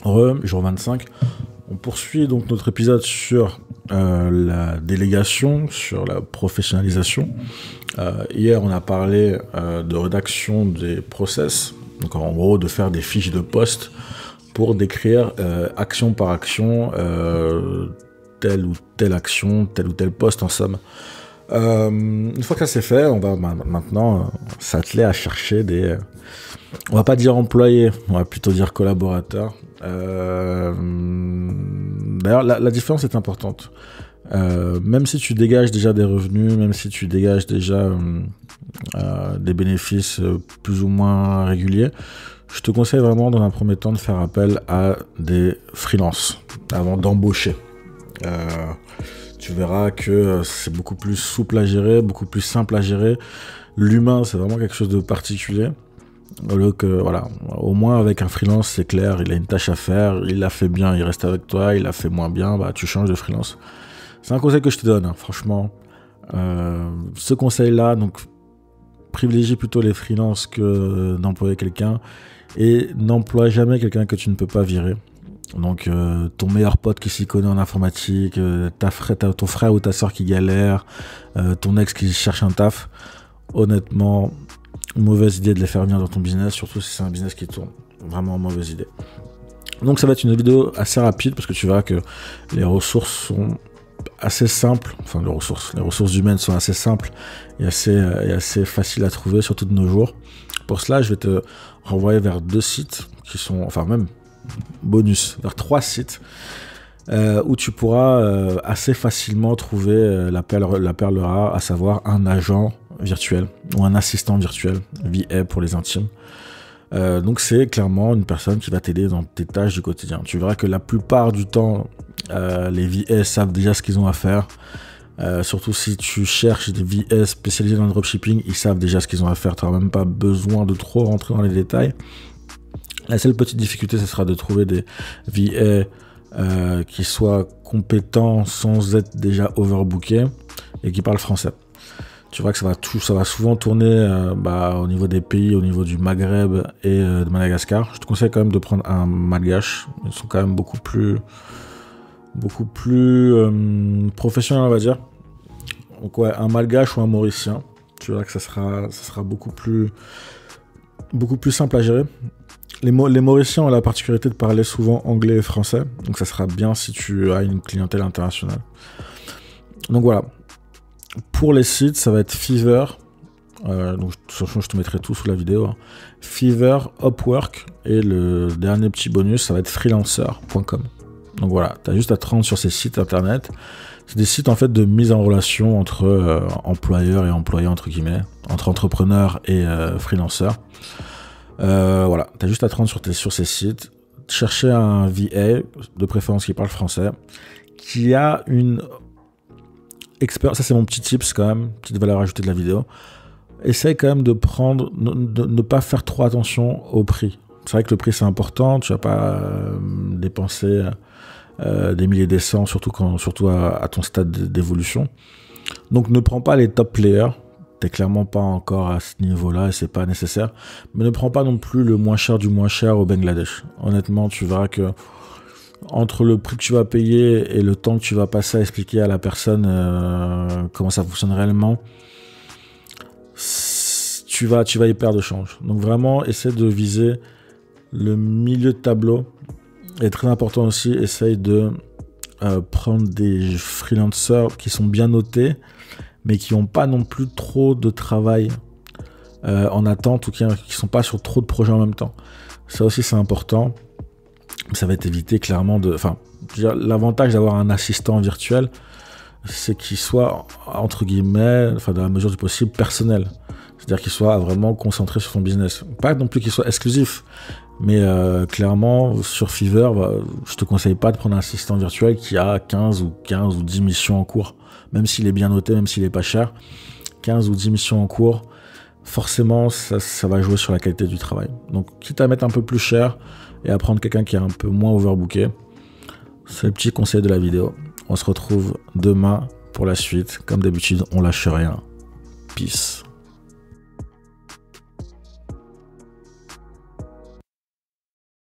Jour 25. On poursuit donc notre épisode sur la délégation, sur la professionnalisation. Hier, on a parlé de rédaction des process, donc en gros de faire des fiches de poste pour décrire action par action telle ou telle action, tel ou tel poste en somme. Une fois que ça c'est fait, on va maintenant s'atteler à chercher des... on va pas dire employés, on va plutôt dire collaborateurs. D'ailleurs, la différence est importante. Même si tu dégages déjà des revenus, même si tu dégages déjà des bénéfices plus ou moins réguliers, je te conseille vraiment dans un premier temps de faire appel à des freelances avant d'embaucher. Tu verras que c'est beaucoup plus souple à gérer, beaucoup plus simple à gérer. L'humain, c'est vraiment quelque chose de particulier. Voilà, au moins avec un freelance, c'est clair, il a une tâche à faire, il l'a fait bien, il reste avec toi, il l'a fait moins bien, bah tu changes de freelance. C'est un conseil que je te donne, hein, franchement. Ce conseil-là, donc privilégie plutôt les freelances que d'employer quelqu'un et n'emploie jamais quelqu'un que tu ne peux pas virer. Donc ton meilleur pote qui s'y connaît en informatique, ton frère ou ta soeur qui galère, ton ex qui cherche un taf, honnêtement, mauvaise idée de les faire venir dans ton business, surtout si c'est un business qui tourne. Vraiment mauvaise idée. Donc ça va être une vidéo assez rapide parce que tu verras que les ressources sont assez simples, enfin les ressources humaines sont assez simples et assez faciles à trouver, surtout de nos jours. Pour cela, je vais te renvoyer vers 2 sites qui sont, enfin même bonus, vers 3 sites où tu pourras assez facilement trouver la perle rare, à savoir un agent virtuel ou un assistant virtuel, VA pour les intimes. Donc c'est clairement une personne qui va t'aider dans tes tâches du quotidien. Tu verras que la plupart du temps, les VA savent déjà ce qu'ils ont à faire. Surtout si tu cherches des VA spécialisés dans le dropshipping, ils savent déjà ce qu'ils ont à faire. Tu n'auras même pas besoin de trop rentrer dans les détails. La seule petite difficulté, ce sera de trouver des VA qui soient compétents sans être déjà overbookés et qui parlent français. Tu vois que ça va souvent tourner au niveau des pays, au niveau du Maghreb et de Madagascar. Je te conseille quand même de prendre un malgache. Ils sont quand même beaucoup plus professionnels, on va dire. Donc ouais, un malgache ou un mauricien. Tu verras que ça sera beaucoup plus simple à gérer. Les Mauriciens ont la particularité de parler souvent anglais et français. Donc ça sera bien si tu as une clientèle internationale. Donc voilà. Pour les sites, ça va être Fiverr. Donc, je te mettrai tout sous la vidéo. Hein. Fiverr, Upwork. Et le dernier petit bonus, ça va être freelancer.com. Donc voilà, tu as juste à te rendre sur ces sites internet. C'est des sites en fait de mise en relation entre employeurs et employés, entre guillemets, entre entrepreneurs et freelancers. Voilà, tu as juste à te rendre sur ces sites. Chercher un VA, de préférence qui parle français, qui a une... Ça c'est mon petit tips quand même, petite valeur ajoutée de la vidéo. Essaye quand même de ne pas faire trop attention au prix. C'est vrai que le prix c'est important, tu vas pas dépenser des milliers des cents, surtout à ton stade d'évolution. Donc ne prends pas les top players, t'es clairement pas encore à ce niveau-là et c'est pas nécessaire. Mais ne prends pas non plus le moins cher du moins cher au Bangladesh. Honnêtement, tu verras que entre le prix que tu vas payer et le temps que tu vas passer à expliquer à la personne comment ça fonctionne réellement, tu vas y perdre de change. Donc vraiment, essaie de viser le milieu de tableau. Et très important aussi, essaye de prendre des freelancers qui sont bien notés, mais qui n'ont pas non plus trop de travail en attente ou qui ne sont pas sur trop de projets en même temps. Ça aussi, c'est important. Ça va t'éviter clairement de... Enfin, l'avantage d'avoir un assistant virtuel, c'est qu'il soit, entre guillemets, enfin, dans la mesure du possible, personnel. C'est-à-dire qu'il soit vraiment concentré sur son business. Pas non plus qu'il soit exclusif, mais clairement, sur Fiverr, je te conseille pas de prendre un assistant virtuel qui a 15 ou 10 missions en cours. Même s'il est bien noté, même s'il est pas cher, 15 ou 10 missions en cours, forcément, ça va jouer sur la qualité du travail. Donc, quitte à mettre un peu plus cher et à prendre quelqu'un qui est un peu moins overbooké, c'est le petit conseil de la vidéo. On se retrouve demain pour la suite. Comme d'habitude, on lâche rien. Peace.